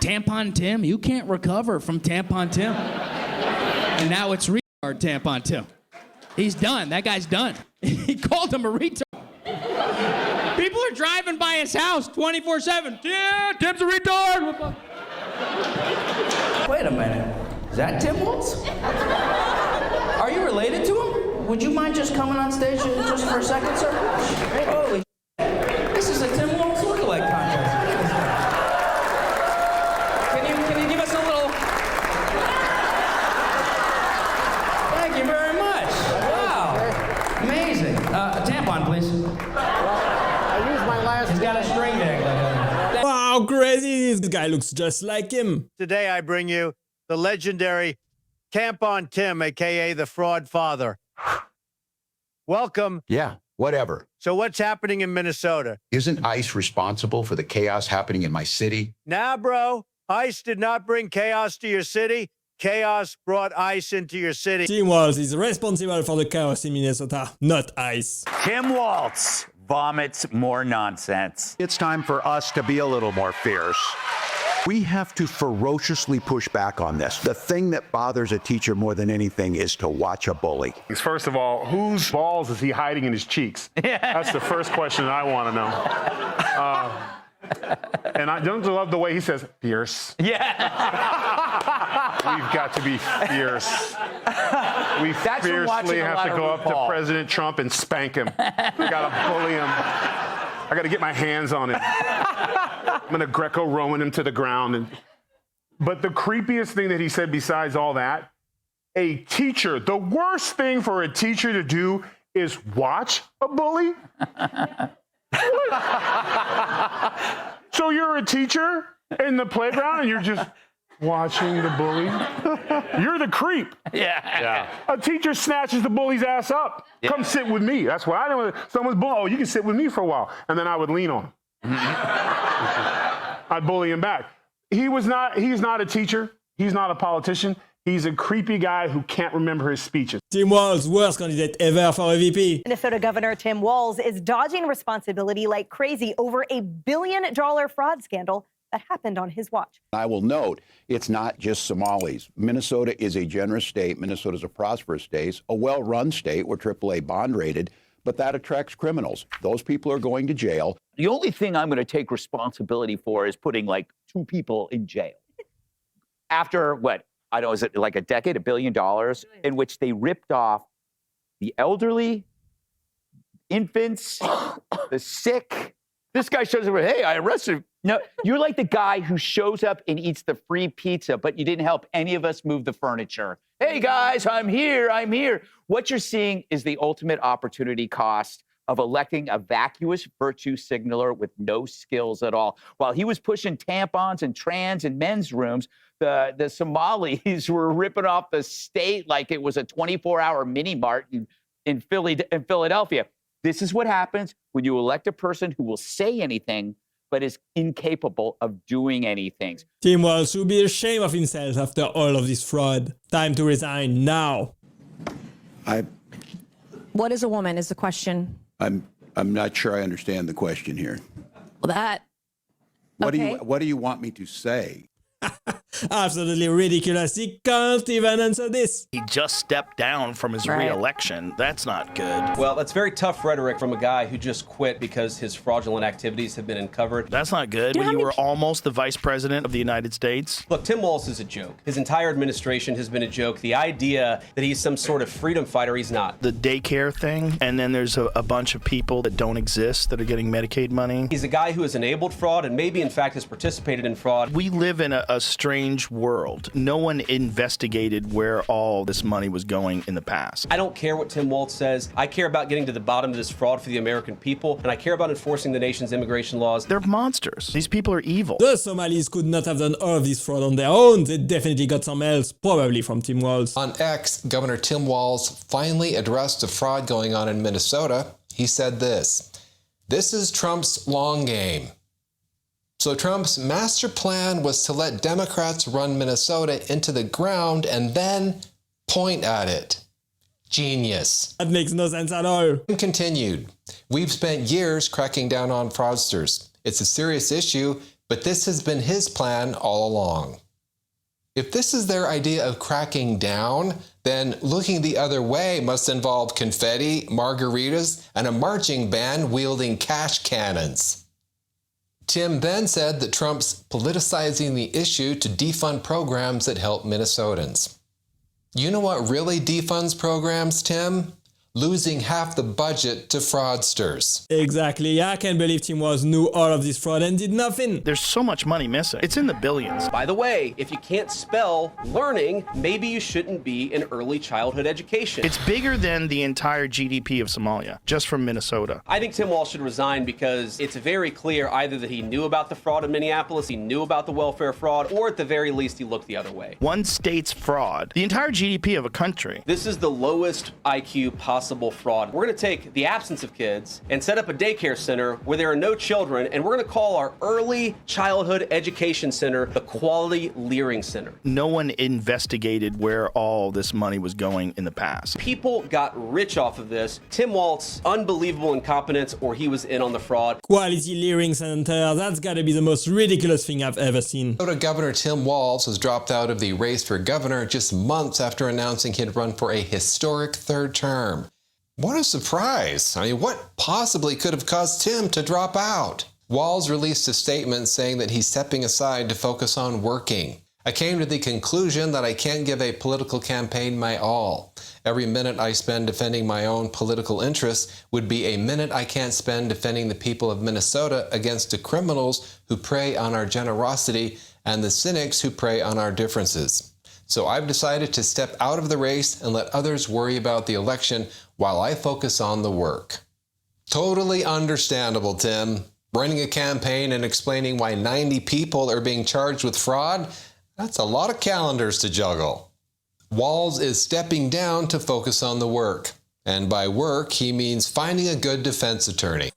Tampon Tim, you can't recover from Tampon Tim. And now it's retard Tampon Tim. He's done. That guy's done. He called him a retard. People are driving by his house 24/7. Yeah, Tim's a retard. Wait a minute. Is that Tim Walz? Are you related to him? Would you mind just coming on stage just for a second, sir? Holy shit. This is a Tim Walz lookalike contest. Can you give us a little... Thank you very much. Wow. Amazing. Tampon, please. I used my last... He's got a string there. Wow, crazy. This guy looks just like him. Today I bring you the legendary Tampon Tim, a.k.a. the Fraud Father. Welcome. Yeah, whatever. So what's happening in Minnesota? Isn't ICE responsible for the chaos happening in my city? Nah, bro. ICE did not bring chaos to your city. Chaos brought ICE into your city. Tim Walz is responsible for the chaos in Minnesota, not ICE. Tim Walz vomits more nonsense. It's time for us to be a little more fierce. We have to ferociously push back on this. The thing that bothers a teacher more than anything is to watch a bully. First of all, whose balls is he hiding in his cheeks? That's the first question I want to know. And I don't love the way he says, fierce. Yeah. We've got to be fierce. We fiercely have to go up to President Trump and spank him. We got to bully him. I got to get my hands on him. I'm going to Greco-Roman him to the ground. But the creepiest thing that he said besides all that, a teacher, the worst thing for a teacher to do is watch a bully? So you're a teacher in the playground and you're just watching the bully? You're the creep. Yeah. A teacher snatches the bully's ass up. Yeah. Come sit with me. That's why I know someone's bullying. Oh, you can sit with me for a while. And then I would lean on him. I'd bully him back. He's not a teacher. He's not a politician. He's a creepy guy who can't remember his speeches. Tim Walz, worst candidate ever for a VP. Minnesota Governor Tim Walz is dodging responsibility like crazy over a $1 billion fraud scandal that happened on his watch. I will note, it's not just Somalis. Minnesota is a generous state. Minnesota is a prosperous state, a well-run state. We're AAA bond rated, but that attracts criminals. Those people are going to jail. The only thing I'm going to take responsibility for is putting like 2 people in jail. After what? I don't know, is it like a decade, $1 billion, in which they ripped off the elderly, infants, the sick. This guy shows up, hey, I arrested him. No, you're like the guy who shows up and eats the free pizza, but you didn't help any of us move the furniture. Hey, guys, I'm here. What you're seeing is the ultimate opportunity cost of electing a vacuous virtue signaler with no skills at all. While he was pushing tampons and trans and men's rooms, the Somalis were ripping off the state like it was a 24-hour mini-mart in Philadelphia. This is what happens when you elect a person who will say anything but is incapable of doing anything. Tim Walz should be ashamed of himself after all of this fraud. Time to resign now. What is a woman is the question. I'm not sure I understand the question here. Well, that. Okay. What do you want me to say? Absolutely ridiculous. He can't even answer this. He just stepped down from his re-election. That's not good. Well, that's very tough rhetoric from a guy who just quit because his fraudulent activities have been uncovered. That's not good. When you were almost the vice president of the United States. Look, Tim Walz is a joke. His entire administration has been a joke. The idea that he's some sort of freedom fighter, he's not. The daycare thing, and then there's a bunch of people that don't exist that are getting Medicaid money. He's a guy who has enabled fraud and maybe, in fact, has participated in fraud. We live in a strange world. No one investigated where all this money was going in the past. I don't care what Tim Walz says. I care about getting to the bottom of this fraud for the American people, and I care about enforcing the nation's immigration laws. They're monsters. These people are evil. The Somalis could not have done all of this fraud on their own. They definitely got some help, probably from Tim Walz. On X, Governor Tim Walz finally addressed the fraud going on in Minnesota. He said this: "This is Trump's long game." So Trump's master plan was to let Democrats run Minnesota into the ground and then point at it. Genius. That makes no sense at all. Continued. "We've spent years cracking down on fraudsters. It's a serious issue But this has been his plan all along. If this is their idea of cracking down, then looking the other way must involve confetti, margaritas, and a marching band wielding cash cannons. Tim then said that Trump's politicizing the issue to defund programs that help Minnesotans. You know what really defunds programs, Tim? Losing half the budget to fraudsters. Exactly. I can't believe Tim Walz knew all of this fraud and did nothing. There's so much money missing. It's in the billions. By the way, if you can't spell learning, maybe you shouldn't be in early childhood education. It's bigger than the entire GDP of Somalia, just from Minnesota. I think Tim Walz should resign because it's very clear either that he knew about the fraud in Minneapolis, he knew about the welfare fraud, or at the very least he looked the other way. One state's fraud, the entire GDP of a country. This is the lowest IQ possible fraud. We're going to take the absence of kids and set up a daycare center where there are no children, and we're going to call our early childhood education center the Quality Leering Center. No one investigated where all this money was going in the past. People got rich off of this. Tim Walz, unbelievable incompetence, or he was in on the fraud. Quality Leering Center, that's gotta be the most ridiculous thing I've ever seen. Minnesota Governor Tim Walz was dropped out of the race for governor just months after announcing he'd run for a historic third term. What a surprise. I mean, what possibly could have caused Tim to drop out? Walz released a statement saying that he's stepping aside to focus on working. I came to the conclusion that I can't give a political campaign my all. Every minute I spend defending my own political interests would be a minute I can't spend defending the people of Minnesota against the criminals who prey on our generosity and the cynics who prey on our differences. So I've decided to step out of the race and let others worry about the election while I focus on the work. Totally understandable, Tim. Running a campaign and explaining why 90 people are being charged with fraud, that's a lot of calendars to juggle. Walz is stepping down to focus on the work. And by work, he means finding a good defense attorney.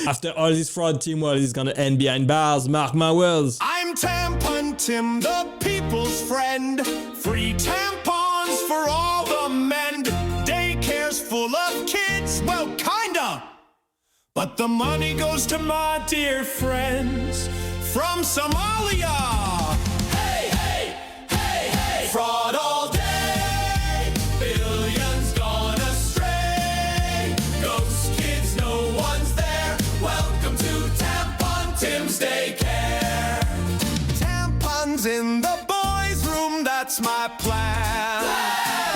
After all this fraud, Tim Walz is gonna end behind bars, mark my words. I'm Tampon Tim, the people's friend. Free tampons for all the men. Daycare's full of kids, well, kinda. But the money goes to my dear friends from Somalia. Hey, hey, hey, hey. Fraud all day. Billions gone astray. Ghost kids, no one's there. Welcome to Tampon Tim's Daycare. Tampons in the boys' room, that's my plan.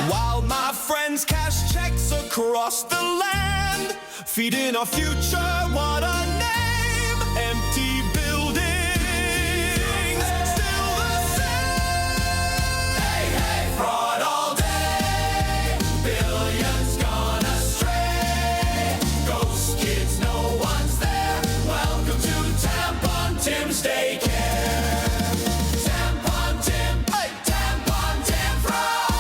While my friends cash checks across the land. Feeding our future, what a name. Empty buildings, still the same. Hey, hey, fraud all day. Billions gone astray. Ghost kids, no one's there. Welcome to Tampon Tim's Daycare. Tampon Tim, hey, Tampon Tim fraud.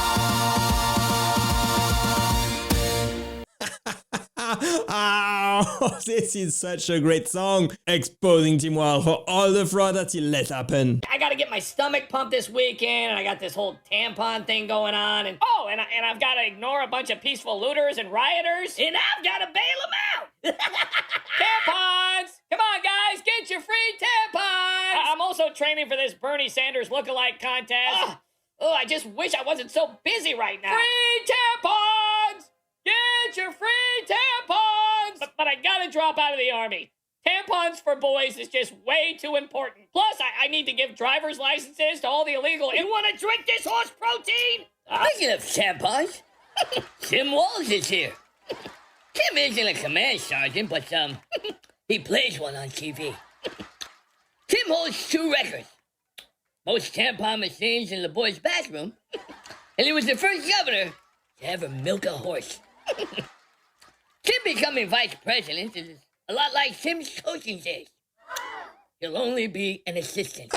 Oh, this is such a great song, exposing Tim Walz for all the fraud that he let happen. I gotta get my stomach pumped this weekend, and I got this whole tampon thing going on, and I've gotta ignore a bunch of peaceful looters and rioters, and I've gotta bail them out. Tampons! Come on, guys, get your free tampons! I'm also training for this Bernie Sanders lookalike contest. I just wish I wasn't so busy right now. Free tampons! Get your free tampons! But I gotta drop out of the army. Tampons for boys is just way too important. Plus, I need to give driver's licenses to all the illegal. You want to drink this horse protein? Speaking of tampons, Tim Walz is here. Tim isn't a command sergeant, but he plays one on TV. Tim holds 2 records. Most tampon machines in the boys' bathroom. And he was the first governor to ever milk a horse. Tim becoming vice president is a lot like Tim's coaching days. He'll only be an assistant.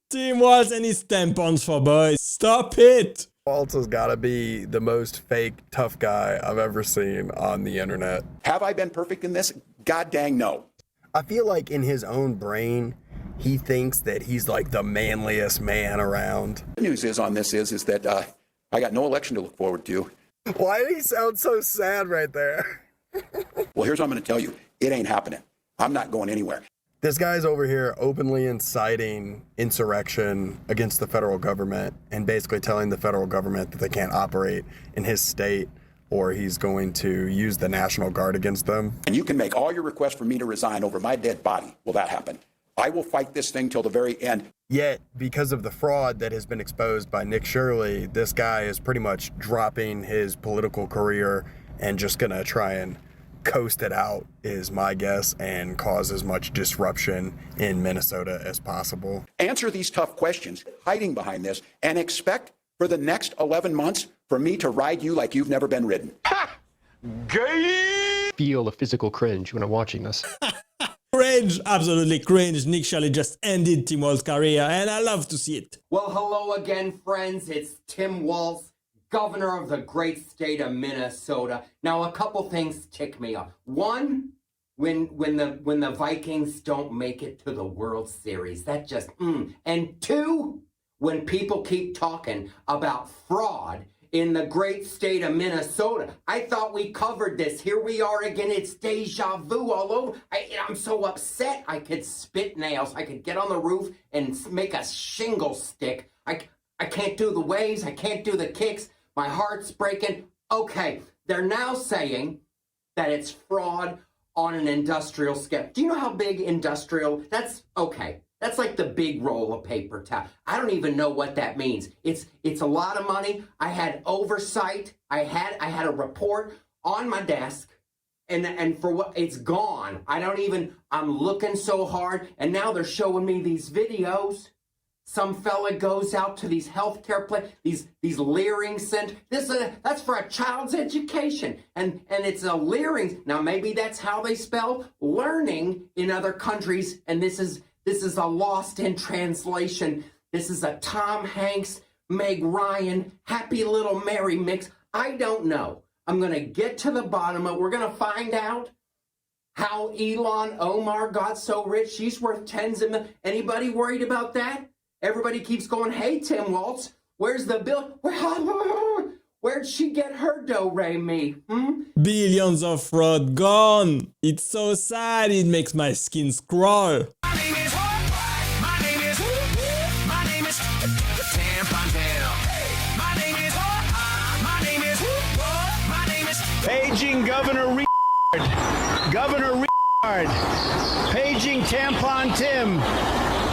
Tim Walz and his tampons for boys. Stop it! Walz has got to be the most fake tough guy I've ever seen on the internet. Have I been perfect in this? God dang no. I feel like in his own brain, he thinks that he's like the manliest man around. The news is on this is that I got no election to look forward to. Why did he sound so sad right there? Well, here's what I'm going to tell you. It ain't happening. I'm not going anywhere. This guy's over here openly inciting insurrection against the federal government and basically telling the federal government that they can't operate in his state or he's going to use the National Guard against them. And you can make all your requests for me to resign over my dead body. Will that happen? I will fight this thing till the very end. Yet, because of the fraud that has been exposed by Nick Shirley, this guy is pretty much dropping his political career and just gonna try and coast it out, is my guess, and cause as much disruption in Minnesota as possible. Answer these tough questions, hiding behind this, and expect for the next 11 months for me to ride you like you've never been ridden. Gay! Feel a physical cringe when I'm watching this. Cringe, absolutely cringe. Nick Shirley just ended Tim Walz's career, and I love to see it. Well, hello again, friends. It's Tim Walz, governor of the great state of Minnesota. Now, a couple things tick me off. One, when the Vikings don't make it to the World Series, that just And two, when people keep talking about fraud in the great state of Minnesota. I thought we covered this. Here we are again. It's deja vu all over. I'm so upset. I could spit nails. I could get on the roof and make a shingle stick. I can't do the waves. I can't do the kicks. My heart's breaking. Okay, they're now saying that it's fraud on an industrial scale. Do you know how big industrial? That's okay. That's like the big roll of paper towel. I don't even know what that means. It's a lot of money. I had oversight. I had a report on my desk, and for what it's gone. I'm looking so hard, and now they're showing me these videos. Some fella goes out to these healthcare these leering centers. That's for a child's education, and it's a leering. Now maybe that's how they spell learning in other countries, and this is a lost in translation. This is a Tom Hanks, Meg Ryan, Happy Little Mary mix. I don't know. I'm going to get to the bottom of it. We're going to find out how Ilhan Omar got so rich. She's worth tens of millions. Anybody worried about that? Everybody keeps going, hey, Tim Walz, where's the bill? Where'd she get her do-re-mi? Billions of fraud gone. It's so sad, it makes my skin crawl. My name is Tampon Tim. My name is Paging Governor Governor Paging Tampon Tim.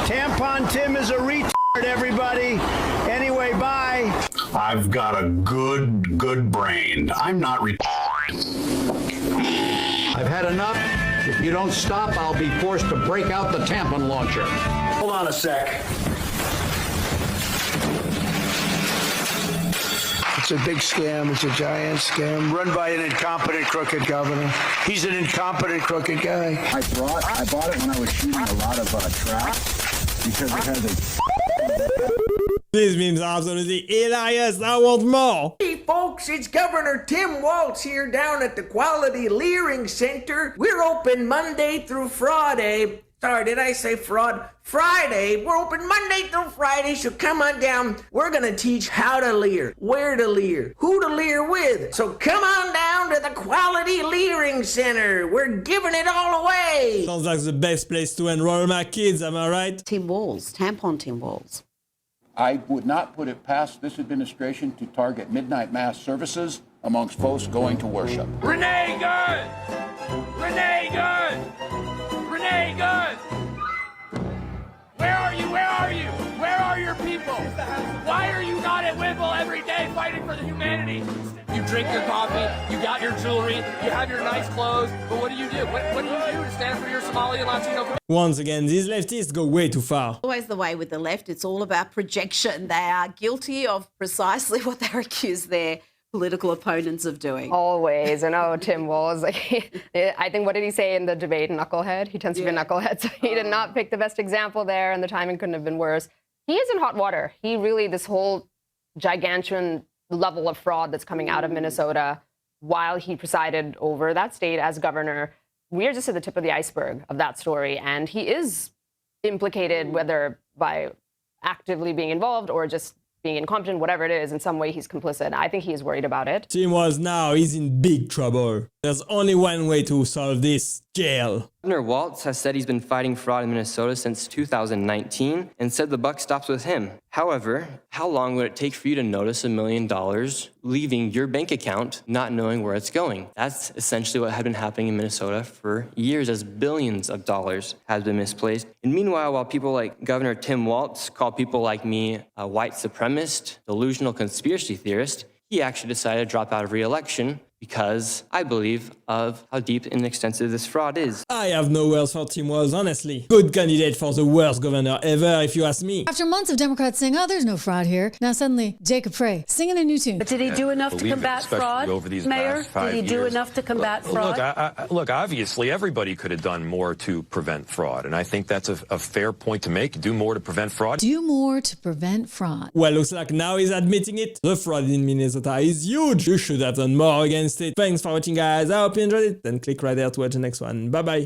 Tampon Tim is a retard, everybody. Anyway, bye. I've got a good brain. I'm not retarded. I've had enough. If you don't stop, I'll be forced to break out the tampon launcher. Hold on a sec. It's a big scam. It's a giant scam run by an incompetent, crooked governor. He's an incompetent, crooked guy. I bought it when I was shooting a lot of traps because it has a... These memes are absolutely hilarious. I want more. Hey folks, it's Governor Tim Walz here down at the Quality Leering Center. We're open Monday through Friday. Sorry, did I say fraud? Friday. We're open Monday through Friday, so come on down. We're gonna teach how to leer, where to leer, who to leer with. So come on down to the Quality Leering Center. We're giving it all away. Sounds like the best place to enroll my kids, am I right? Tim Walz, Tampon Tim Walz. I would not put it past this administration to target midnight mass services amongst folks going to worship. Renee Good! Renee Good! Renee Good! Where are you? Where are you? Where are your people? Why are you not at Wimble every day fighting for the humanity? You drink your coffee, you got your jewelry, you have your nice clothes, but what do you do? What do you do to stand for your Somali and Latino community? Once again, these leftists go way too far. Always the way with the left. It's all about projection. They are guilty of precisely what they're accused their political opponents of doing. Always. And Tim Walz, I think, what did he say in the debate? Knucklehead? He tends to be a knucklehead, so he did not pick the best example there, and the timing couldn't have been worse. He is in hot water. He really, this whole gigantuan level of fraud that's coming out of Minnesota while he presided over that state as governor, we are just at the tip of the iceberg of that story. And he is implicated, whether by actively being involved or just being incompetent, whatever it is, in some way he's complicit. I think he is worried about it. Tim Walz now is in big trouble. There's only one way to solve this. jail. Governor Walz has said he's been fighting fraud in Minnesota since 2019 and said the buck stops with him. However, how long would it take for you to notice $1 million leaving your bank account not knowing where it's going? That's essentially what had been happening in Minnesota for years as billions of dollars has been misplaced. And meanwhile, while people like Governor Tim Walz call people like me a white supremacist, delusional conspiracy theorist, he actually decided to drop out of re-election because I believe of how deep and extensive this fraud is. I have no words for Tim Walz, honestly. Good candidate for the worst governor ever, if you ask me. After months of Democrats saying, oh, there's no fraud here, now suddenly, Jacob Frey singing a new tune. But did he do enough to combat fraud, Mayor? Did he do enough to combat fraud? Look, obviously, everybody could have done more to prevent fraud, and I think that's a fair point to make. Do more to prevent fraud. Do more to prevent fraud. Well, looks like now he's admitting it. The fraud in Minnesota is huge. You should have done more against it. Thanks for watching, guys. I hope you enjoyed it. Then click right there to watch the next one. Bye-bye.